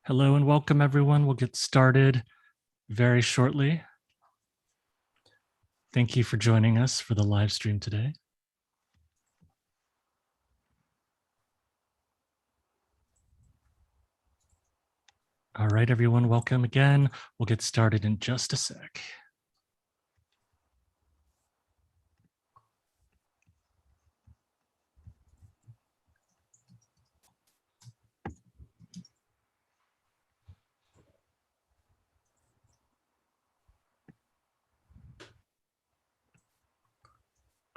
Hello and welcome, everyone. We'll get started very shortly. Thank you for joining us for the live stream today. All right, everyone, welcome again. We'll get started in just a sec.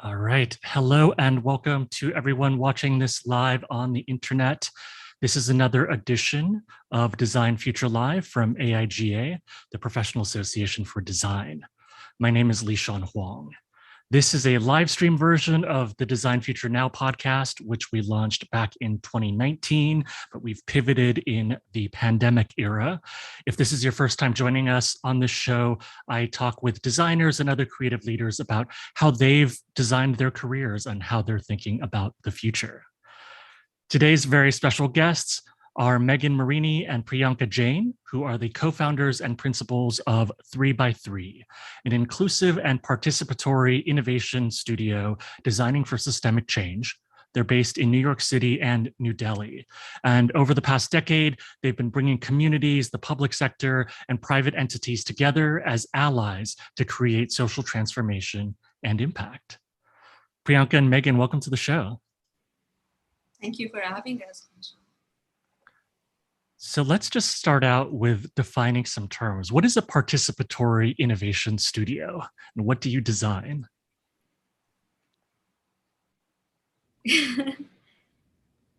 All right. Hello and welcome to everyone watching this live on the internet. This is another edition of Design Future Live from AIGA, the Professional Association for Design. My name is Li-Shan Huang. This is a live stream version of the Design Future Now podcast, which we launched back in 2019, but we've pivoted in the pandemic era. If this is your first time joining us on this show, I talk with designers and other creative leaders about how they've designed their careers and how they're thinking about the future. Today's very special guests are Megan Marini and Priyanka Jain, who are the co-founders and principals of 3x3, an inclusive and participatory innovation studio designing for systemic change. They're based in New York City and New Delhi. And over the past decade, they've been bringing communities, the public sector, and private entities together as allies to create social transformation and impact. Priyanka and Megan, welcome to the show. Thank you for having us. So let's just start out with defining some terms. What is a participatory innovation studio, and what do you design?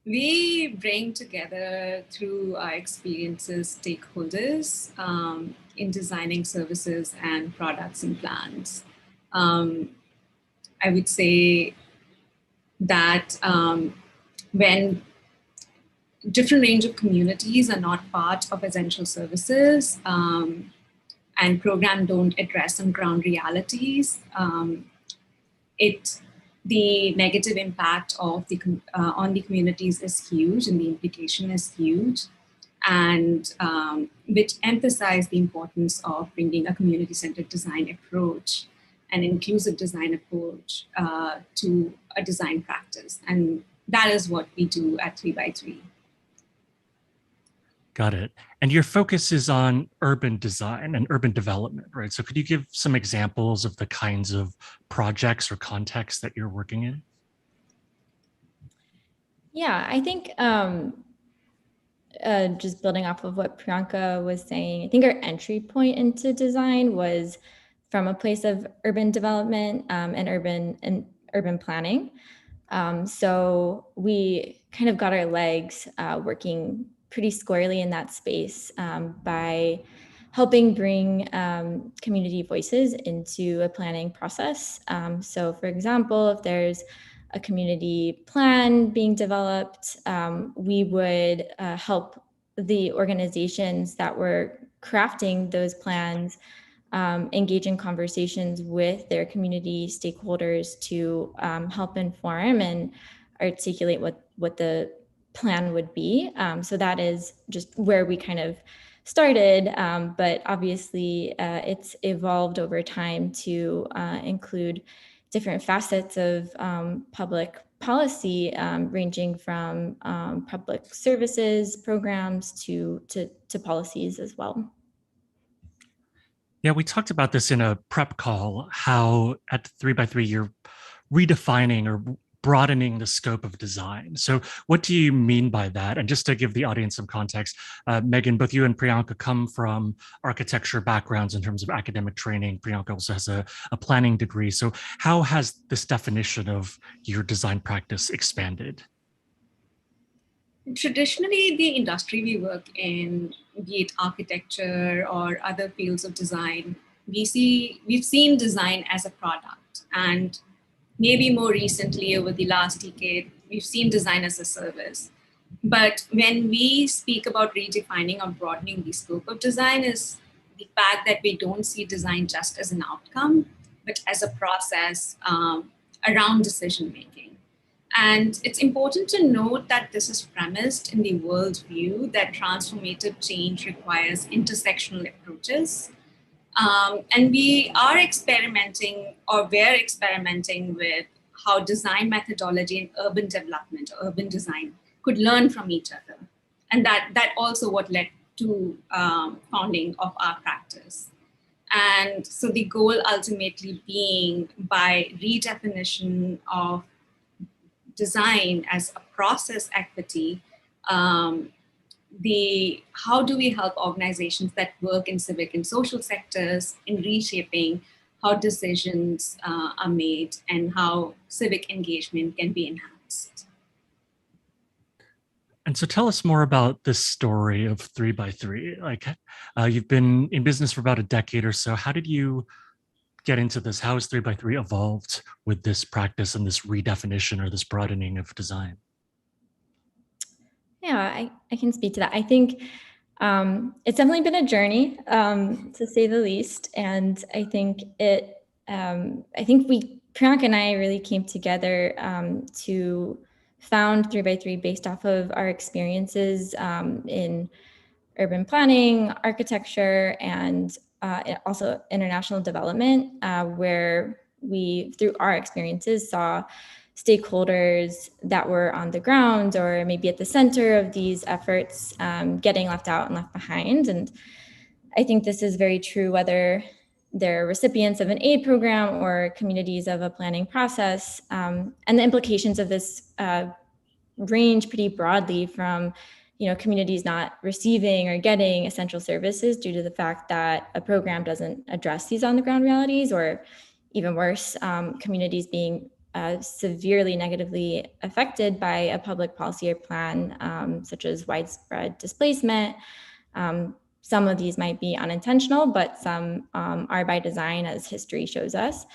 We bring together, through our experiences, stakeholders in designing services and products and plans. I would say that when different range of communities are not part of essential services and programs don't address some ground realities, the negative impact of on the communities is huge, and the implication is huge, and which emphasize the importance of bringing a community-centered design approach, an inclusive design approach to a design practice. And that is what we do at 3x3. Got it. And your focus is on urban design and urban development, right? So could you give some examples of the kinds of projects or contexts that you're working in? Yeah, I think just building off of what Priyanka was saying, I think our entry point into design was from a place of urban development and urban planning. So we kind of got our legs working pretty squarely in that space by helping bring community voices into a planning process. So for example, if there's a community plan being developed, we would help the organizations that were crafting those plans engage in conversations with their community stakeholders to help inform and articulate what the plan would be. So that is just where we kind of started, but obviously it's evolved over time to include different facets of public policy, ranging from public services programs to policies as well. Yeah, we talked about this in a prep call, how at 3x3 you're redefining or broadening the scope of design. So what do you mean by that? And just to give the audience some context, Megan, both you and Priyanka come from architecture backgrounds in terms of academic training. Priyanka also has a planning degree. So how has this definition of your design practice expanded? Traditionally, the industry we work in, be it architecture or other fields of design, we've seen design as a product. And maybe more recently, over the last decade, we've seen design as a service. But when we speak about redefining or broadening the scope of design, is the fact that we don't see design just as an outcome, but as a process around decision making. And it's important to note that this is premised in the worldview that transformative change requires intersectional approaches. And we're experimenting with how design methodology and urban development, urban design, could learn from each other. And that also what led to founding of our practice. And so the goal ultimately being, by redefinition of design as a process equity, how do we help organizations that work in civic and social sectors in reshaping how decisions are made and how civic engagement can be enhanced. And so tell us more about this story of 3x3. Like, you've been in business for about a decade or so. How did you get into this? How has 3x3 evolved with this practice and this redefinition or this broadening of design? Yeah, I can speak to that. I think it's definitely been a journey, to say the least. And I think Priyanka and I really came together to found 3x3 based off of our experiences in urban planning, architecture, and also international development, where we, through our experiences, saw stakeholders that were on the ground or maybe at the center of these efforts getting left out and left behind. And I think this is very true whether they're recipients of an aid program or communities of a planning process. And the implications of this range pretty broadly from communities not receiving or getting essential services due to the fact that a program doesn't address these on the ground realities, or even worse, communities being severely negatively affected by a public policy or plan, such as widespread displacement. Some of these might be unintentional, but some are by design, as history shows us.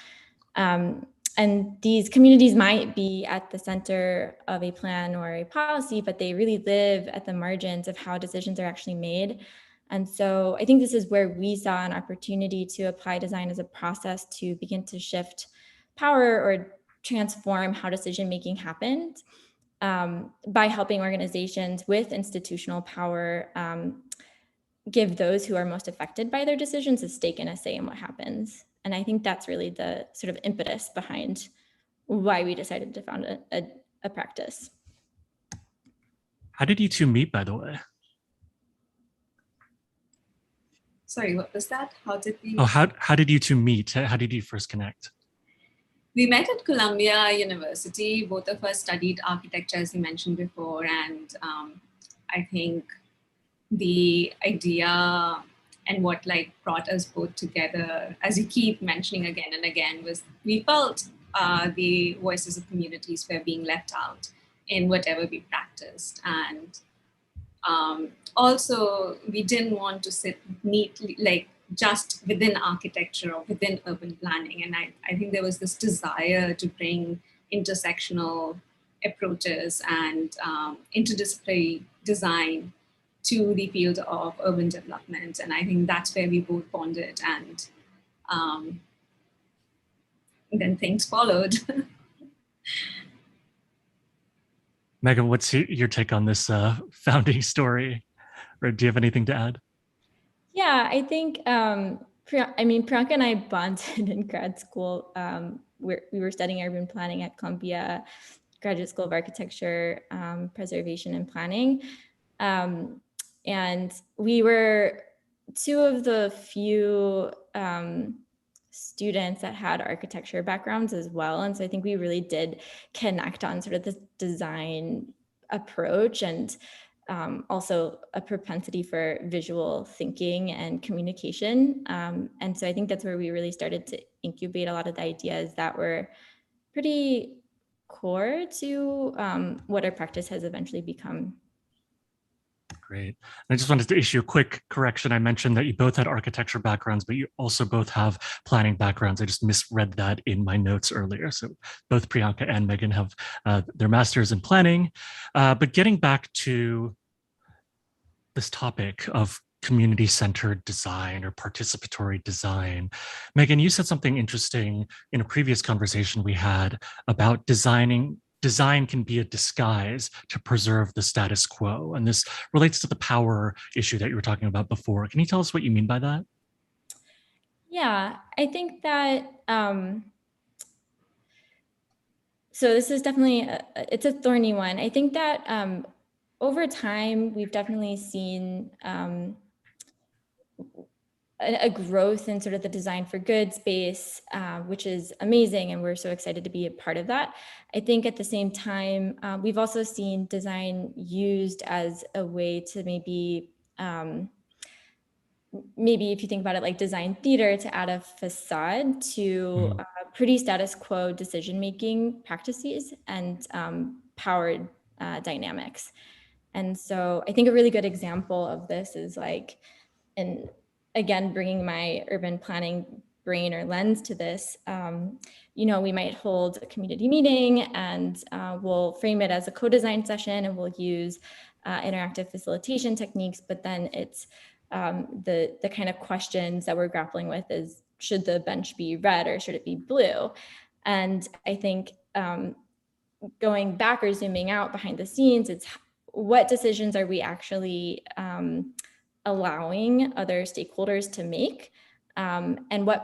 And these communities might be at the center of a plan or a policy, but they really live at the margins of how decisions are actually made. And so I think this is where we saw an opportunity to apply design as a process to begin to shift power or transform how decision-making happens by helping organizations with institutional power give those who are most affected by their decisions a stake and a say in what happens. And I think that's really the sort of impetus behind why we decided to found a practice. How did you two meet, by the way? Sorry, what was that? How did we? Oh, how did you two meet? How did you first connect? We met at Columbia University. Both of us studied architecture, as you mentioned before. And I think the idea and what brought us both together, as you keep mentioning again and again, was we felt the voices of communities were being left out in whatever we practiced. And also, we didn't want to sit neatly, just within architecture or within urban planning. And I think there was this desire to bring intersectional approaches and interdisciplinary design to the field of urban development. And I think that's where we both bonded, and then things followed. Megan, what's your take on this founding story? Or do you have anything to add? Yeah, I think, Priyanka and I bonded in grad school. We were studying urban planning at Columbia Graduate School of Architecture, Preservation and Planning. And we were two of the few students that had architecture backgrounds as well. And so I think we really did connect on sort of this design approach and also a propensity for visual thinking and communication. And so I think that's where we really started to incubate a lot of the ideas that were pretty core to what our practice has eventually become. Great. I just wanted to issue a quick correction. I mentioned that you both had architecture backgrounds, but you also both have planning backgrounds. I just misread that in my notes earlier. So both Priyanka and Megan have their masters in planning. But getting back to this topic of community-centered design or participatory design, Megan, you said something interesting in a previous conversation we had about designing design can be a disguise to preserve the status quo. And this relates to the power issue that you were talking about before. Can you tell us what you mean by that? Yeah, I think that, so this is definitely, it's a thorny one. I think that over time, we've definitely seen a growth in sort of the design for good space, which is amazing. And we're so excited to be a part of that. I think at the same time, we've also seen design used as a way to maybe if you think about it like design theater, to add a facade to pretty status quo decision-making practices and powered dynamics. And so I think a really good example of this is like, and again, bringing my urban planning brain or lens to this, we might hold a community meeting and we'll frame it as a co-design session and we'll use interactive facilitation techniques, but then it's the kind of questions that we're grappling with is, should the bench be red or should it be blue? And I think going back or zooming out behind the scenes, it's what decisions are we actually allowing other stakeholders to make, and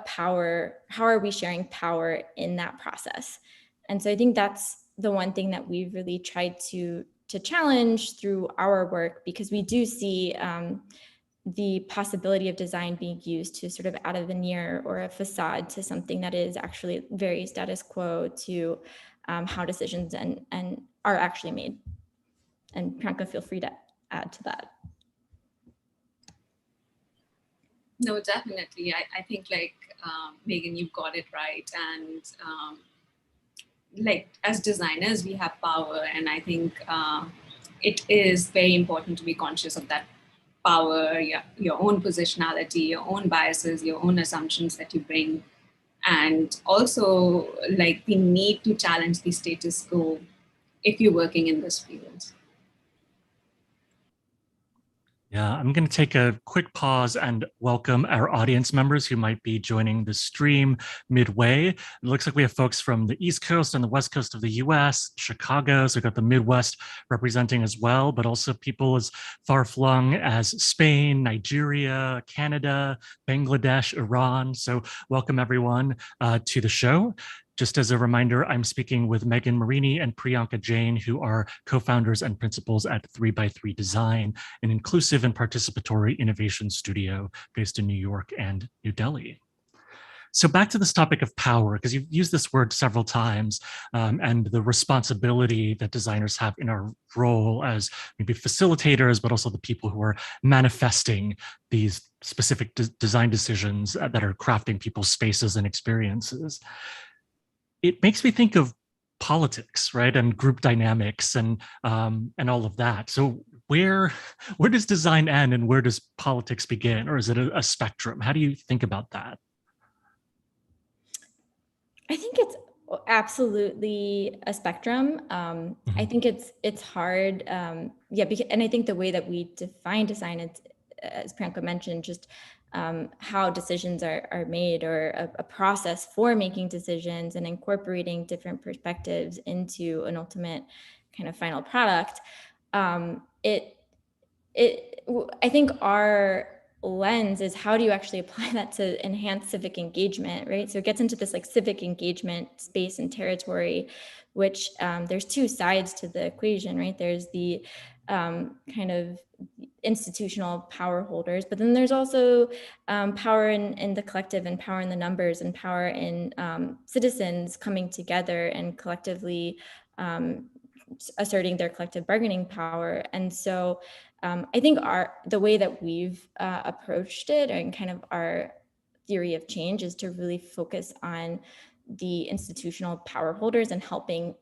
how are we sharing power in that process? And so I think that's the one thing that we've really tried to challenge through our work, because we do see the possibility of design being used to sort of add a veneer or a facade to something that is actually very status quo to how decisions and are actually made. And Priyanka, feel free to add to that. No, definitely. I think Megan, you've got it right. And as designers, we have power. And I think it is very important to be conscious of that power, your own positionality, your own biases, your own assumptions that you bring. And also the need to challenge the status quo if you're working in this field. Yeah, I'm going to take a quick pause and welcome our audience members who might be joining the stream midway. It looks like we have folks from the East Coast and the West Coast of the US, Chicago, so we've got the Midwest representing as well, but also people as far-flung as Spain, Nigeria, Canada, Bangladesh, Iran. So welcome everyone to the show. Just as a reminder, I'm speaking with Megan Marini and Priyanka Jain, who are co-founders and principals at 3x3 Design, an inclusive and participatory innovation studio based in New York and New Delhi. So back to this topic of power, because you've used this word several times, and the responsibility that designers have in our role as maybe facilitators, but also the people who are manifesting these specific design decisions that are crafting people's spaces and experiences. It makes me think of politics, right, and group dynamics and all of that. So where does design end and where does politics begin, or is it a spectrum? How do you think about that? I think it's absolutely a spectrum. I think it's hard, and I think the way that we define design, it's, as Priyanka mentioned, just how decisions are made, or a process for making decisions and incorporating different perspectives into an ultimate kind of final product. I think our lens is, how do you actually apply that to enhance civic engagement, right? So it gets into this civic engagement space and territory, which there's two sides to the equation, right? There's the kind of institutional power holders, but then there's also power in the collective, and power in the numbers, and power in citizens coming together and collectively asserting their collective bargaining power. And so I think the way that we've approached it, and kind of our theory of change, is to really focus on the institutional power holders and helping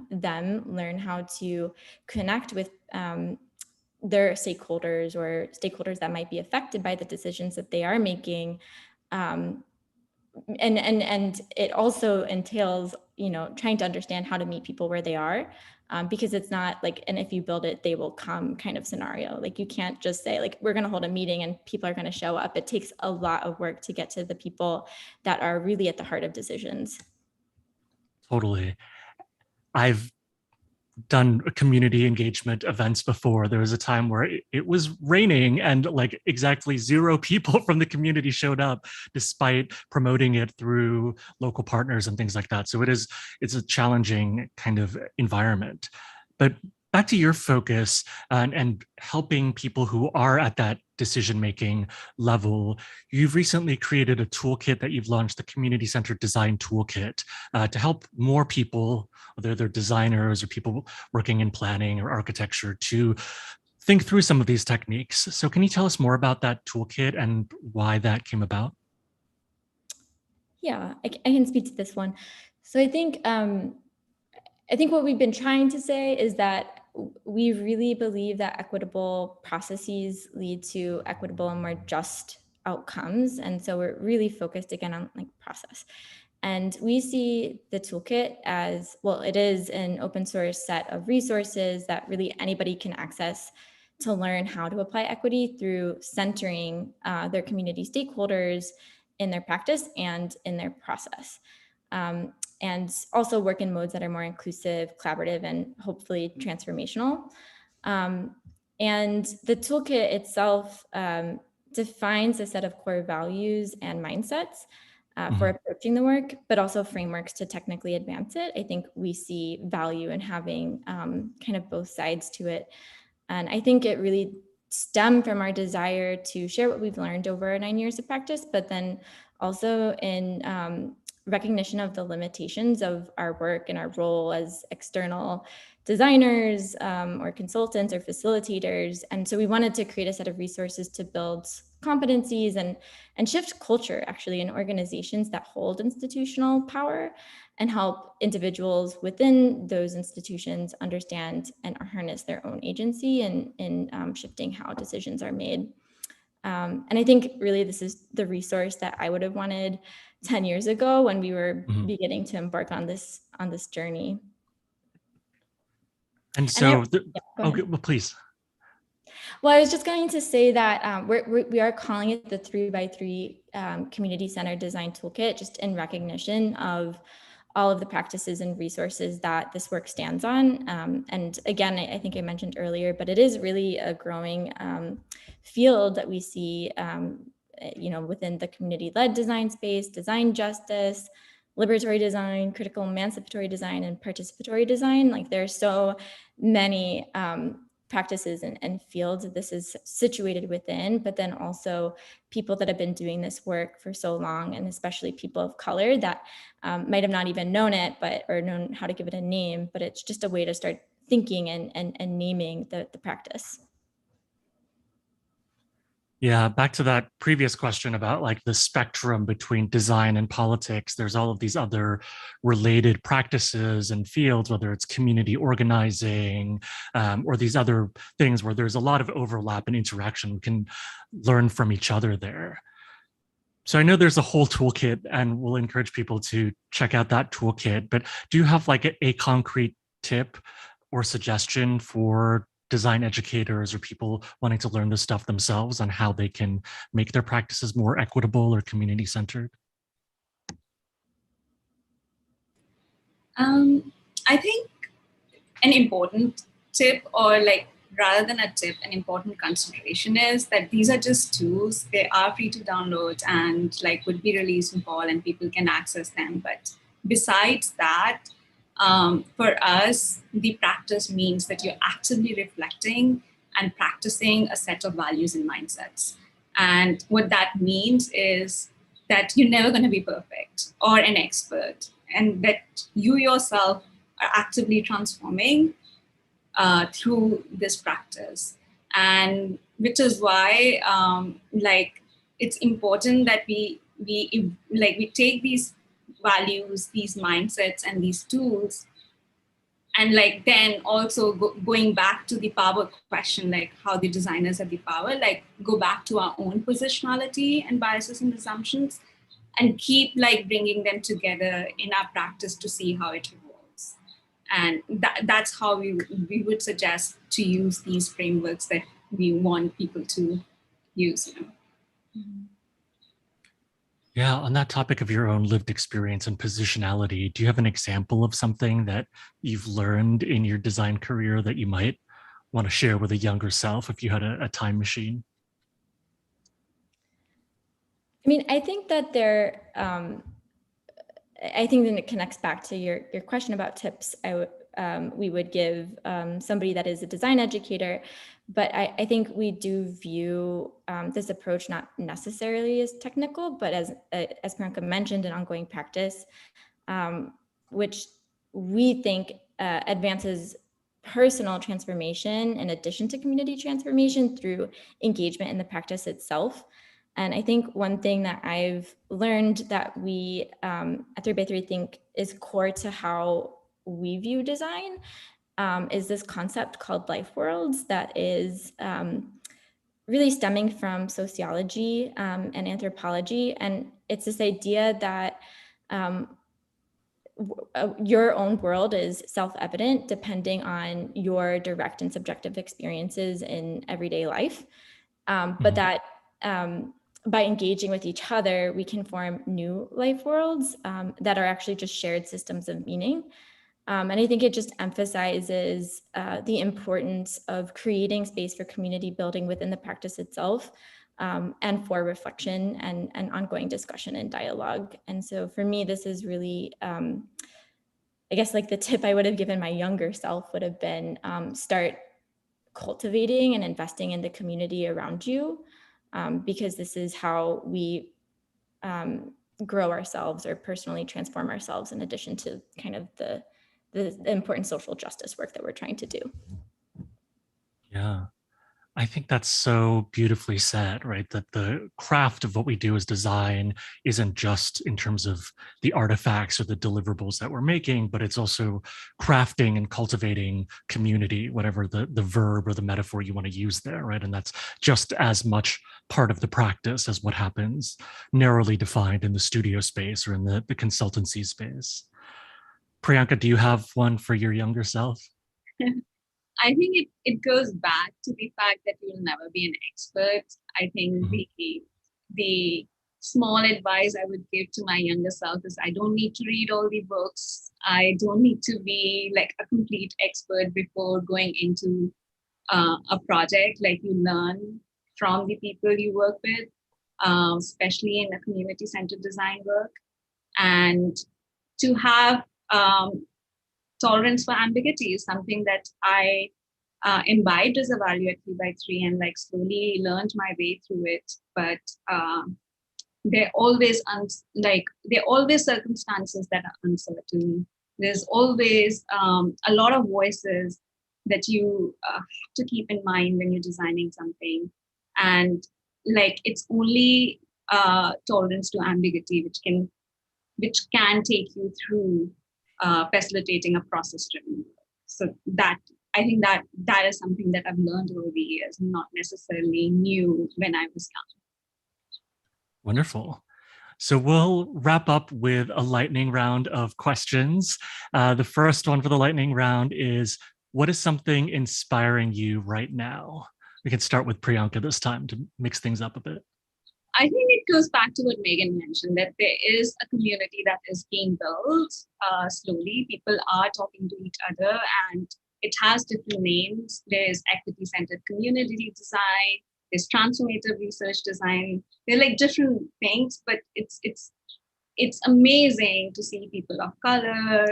them learn how to connect with their stakeholders, or stakeholders that might be affected by the decisions that they are making. And it also entails, trying to understand how to meet people where they are, because it's not and if you build it, they will come kind of scenario. You can't just say we're going to hold a meeting and people are going to show up. It takes a lot of work to get to the people that are really at the heart of decisions. Totally. I've done community engagement events before. There was a time where it was raining and like exactly 0 people from the community showed up despite promoting it through local partners and things like that. So it's a challenging kind of environment. But back to your focus and helping people who are at that decision-making level, you've recently created a toolkit that you've launched, the Community-Centered Design Toolkit, to help more people, whether they're designers or people working in planning or architecture, to think through some of these techniques. So can you tell us more about that toolkit and why that came about? Yeah, I can speak to this one. So I think what we've been trying to say is that we really believe that equitable processes lead to equitable and more just outcomes. And so we're really focused again on like process. And we see the toolkit as, well, it is an open source set of resources that really anybody can access to learn how to apply equity through centering their community stakeholders in their practice and in their process. And also work in modes that are more inclusive, collaborative, and hopefully transformational. And the toolkit itself defines a set of core values and mindsets for approaching the work, but also frameworks to technically advance it. I think we see value in having kind of both sides to it. And I think it really stemmed from our desire to share what we've learned over 9 years of practice, but then also in recognition of the limitations of our work and our role as external designers or consultants or facilitators. And so we wanted to create a set of resources to build competencies and shift culture actually in organizations that hold institutional power and help individuals within those institutions understand and harness their own agency in shifting how decisions are made. And I think really this is the resource that I would have wanted 10 years ago when we were beginning to embark on this journey. And so, okay, well, please. Well, I was just going to say that we are calling it the 3x3 Community-Centered Design Toolkit, just in recognition of all of the practices and resources that this work stands on. And again, I think I mentioned earlier, but it is really a growing field that we see within the community-led design space, design justice, liberatory design, critical emancipatory design, and participatory design. Like there are so many practices and fields that this is situated within, but then also people that have been doing this work for so long, and especially people of color that might have not even known it, or known how to give it a name, but it's just a way to start thinking and naming the practice. Yeah, back to that previous question about like the spectrum between design and politics. There's all of these other related practices and fields, whether it's community organizing or these other things where there's a lot of overlap and interaction. We can learn from each other there. So I know there's a whole toolkit, and we'll encourage people to check out that toolkit, but do you have like a concrete tip or suggestion for design educators or people wanting to learn this stuff themselves on how they can make their practices more equitable or community-centered? I think an important tip, or like rather than a tip, an important consideration is that these are just tools. They are free to download and like would be released in fall and people can access them. But besides that, for us, the practice means that you're actively reflecting and practicing a set of values and mindsets. And what that means is that you're never going to be perfect or an expert, and that you yourself are actively transforming through this practice. And which is why like it's important that we take these values, these mindsets, and these tools, and like then also going back to the power question, like how the designers have the power, like go back to our own positionality and biases and assumptions, and keep like bringing them together in our practice to see how it evolves. And that's how we would suggest to use these frameworks that we want people to use. Yeah, on that topic of your own lived experience and positionality, do you have an example of something that you've learned in your design career that you might want to share with a younger self if you had a time machine? I mean, I think that I think then it connects back to your question about tips. We would give somebody that is a design educator, but I think we do view this approach not necessarily as technical, but as Priyanka mentioned, an ongoing practice, um, which we think advances personal transformation in addition to community transformation through engagement in the practice itself. And I think one thing that I've learned that we at 3x3 think is core to how we view design is this concept called life worlds that is really stemming from sociology and anthropology. And it's this idea that um, your own world is self-evident depending on your direct and subjective experiences in everyday life. But that by engaging with each other, we can form new life worlds that are actually just shared systems of meaning. And I think it just emphasizes the importance of creating space for community building within the practice itself, and for reflection and ongoing discussion and dialogue. And so for me, this is really, I guess like the tip I would have given my younger self would have been start cultivating and investing in the community around you, because this is how we grow ourselves or personally transform ourselves in addition to kind of the important social justice work that we're trying to do. Yeah. I think that's so beautifully said, right? That the craft of what we do as design isn't just in terms of the artifacts or the deliverables that we're making, but it's also crafting and cultivating community, whatever the verb or the metaphor you want to use there, right? And that's just as much part of the practice as what happens narrowly defined in the studio space or in the consultancy space. Priyanka, do you have one for your younger self? I think it goes back to the fact that you'll never be an expert. I think the small advice I would give to my younger self is I don't need to read all the books. I don't need to be like a complete expert before going into a project. Like you learn from the people you work with, especially in a community-centered design work, and to have tolerance for ambiguity is something that I imbibed as a value at 3x3 and like slowly learned my way through it. But they're always there are always circumstances that are uncertain. There's always a lot of voices that you have to keep in mind when you're designing something, and like it's only tolerance to ambiguity which can take you through facilitating a process driven work. So that I think that is something that I've learned over the years, not necessarily new when I was young. Wonderful. So we'll wrap up with a lightning round of questions. The first one for the lightning round is, what is something inspiring you right now? We can start with Priyanka this time to mix things up a bit. I think it goes back to what Megan mentioned, that there is a community that is being built slowly. People are talking to each other and it has different names. There's equity-centered community design, there's transformative research design. They're like different things, but it's amazing to see people of color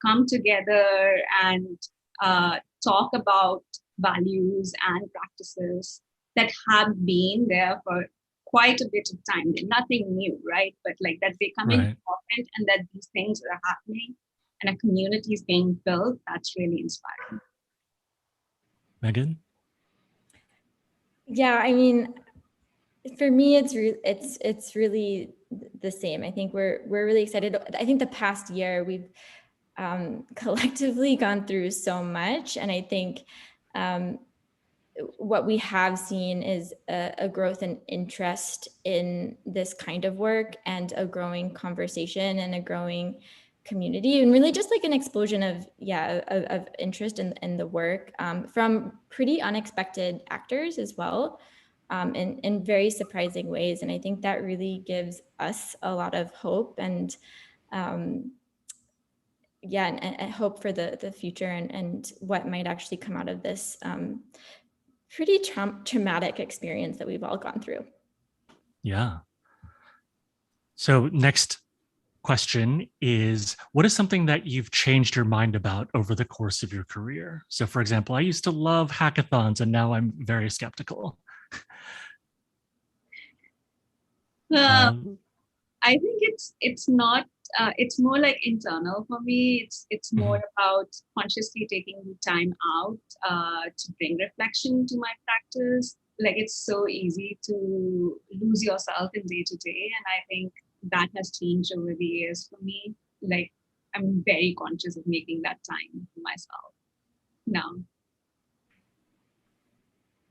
come together and talk about values and practices that have been there for quite a bit of time. They're nothing new, right? But like that they come important and that these things are happening and a community is being built, that's really inspiring. Megan? Yeah, I mean, for me, it's really the same. I think we're really excited. I think the past year we've collectively gone through so much, and I think what we have seen is a growth in interest in this kind of work and a growing conversation and a growing community, and really just like an explosion of interest in the work from pretty unexpected actors as well. in very surprising ways. And I think that really gives us a lot of hope and and hope for the future and what might actually come out of this pretty traumatic experience that we've all gone through. Yeah. So next question is, what is something that you've changed your mind about over the course of your career? So for example, I used to love hackathons and now I'm very skeptical. I think it's not. It's more like internal for me. It's more about consciously taking the time out to bring reflection to my practice. Like it's so easy to lose yourself in day to day, and I think that has changed over the years for me. Like I'm very conscious of making that time for myself now.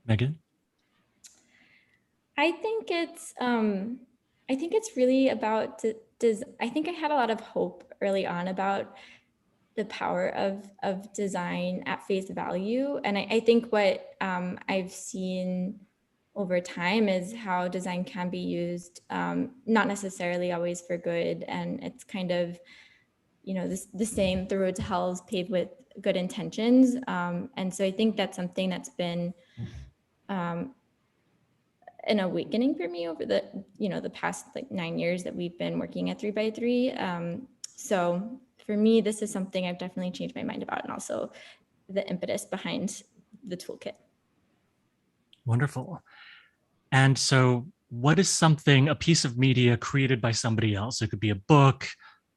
Megan? I think it's really about I think I had a lot of hope early on about the power of design at face value. And I think what I've seen over time is how design can be used, not necessarily always for good. And it's kind of, the same, the road to hell is paved with good intentions. And so I think that's something that's been an awakening for me over the past like 9 years that we've been working at 3x3. So for me, this is something I've definitely changed my mind about, and also the impetus behind the toolkit. Wonderful. And so what is something, a piece of media created by somebody else? It could be a book,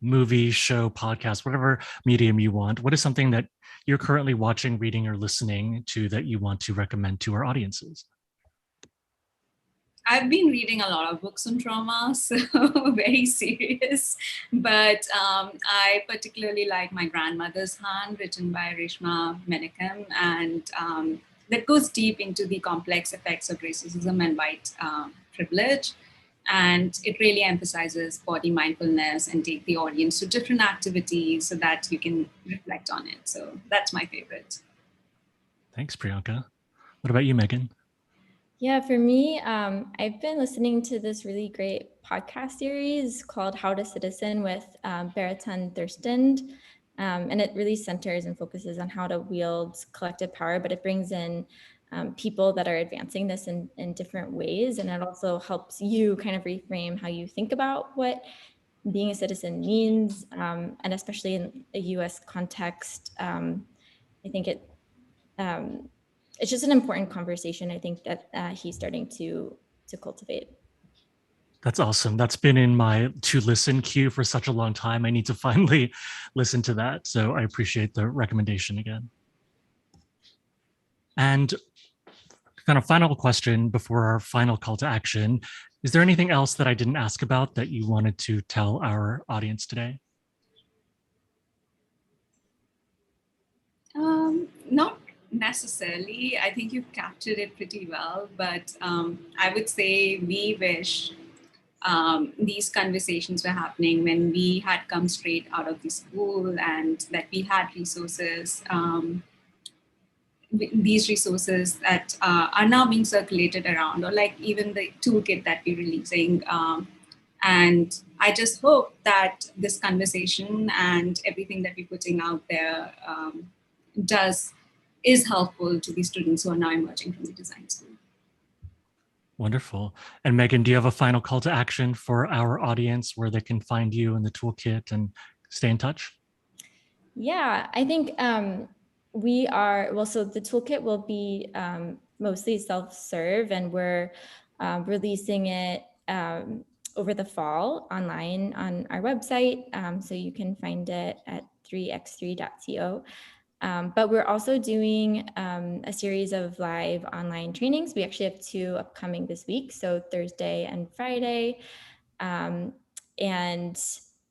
movie, show, podcast, whatever medium you want. What is something that you're currently watching, reading, or listening to that you want to recommend to our audiences? I've been reading a lot of books on trauma, so very serious. But I particularly like My Grandmother's Hand, written by Reshma Menikam, and that goes deep into the complex effects of racism and white privilege. And it really emphasizes body mindfulness and take the audience to different activities so that you can reflect on it. So that's my favorite. Thanks, Priyanka. What about you, Megan? Yeah, for me, I've been listening to this really great podcast series called How to Citizen with Baraton Thurstond. And it really centers and focuses on how to wield collective power, but it brings in people that are advancing this in different ways. And it also helps you kind of reframe how you think about what being a citizen means. And especially in a US context, I think it's just an important conversation, I think, that he's starting to cultivate. That's awesome. That's been in my to listen queue for such a long time. I need to finally listen to that. So I appreciate the recommendation again. And kind of final question before our final call to action. Is there anything else that I didn't ask about that you wanted to tell our audience today? Not necessarily. I think you've captured it pretty well, but I would say we wish these conversations were happening when we had come straight out of the school and that we had resources, these resources that are now being circulated around, or like even the toolkit that we're releasing. And I just hope that this conversation and everything that we're putting out there is helpful to the students who are now emerging from the design school. Wonderful. And Megan, do you have a final call to action for our audience where they can find you in the toolkit and stay in touch? Yeah, I think we are, well, so the toolkit will be mostly self-serve, and we're releasing it over the fall online on our website. So you can find it at 3x3.co. But we're also doing a series of live online trainings. We actually have 2 upcoming this week, so Thursday and Friday, and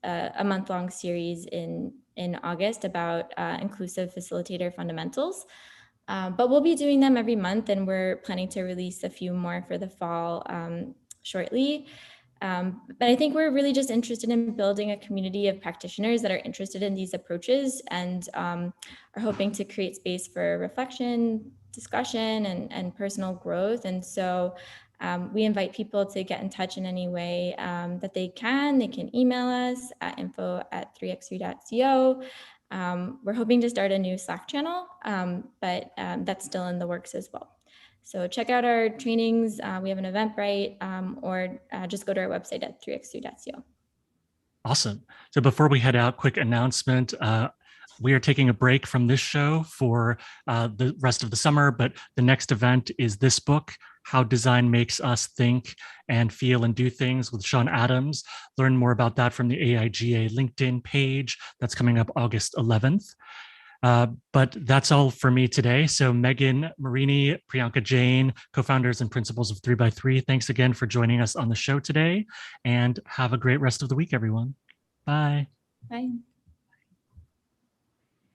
a month-long series in August about inclusive facilitator fundamentals. But we'll be doing them every month, and we're planning to release a few more for the fall shortly. But I think we're really just interested in building a community of practitioners that are interested in these approaches and are hoping to create space for reflection, discussion and personal growth. And so we invite people to get in touch in any way that they can. They can email us at info@3x3.co. We're hoping to start a new Slack channel, but that's still in the works as well. So check out our trainings. We have an Eventbrite, or just go to our website at 3x3.co. Awesome. So before we head out, quick announcement. We are taking a break from this show for the rest of the summer, but the next event is this book, How Design Makes Us Think and Feel and Do Things, with Sean Adams. Learn more about that from the AIGA LinkedIn page. That's coming up August 11th. But that's all for me today. So Megan, Marini, Priyanka, Jain, co-founders and principals of 3x3, thanks again for joining us on the show today, and have a great rest of the week, everyone. Bye. Bye.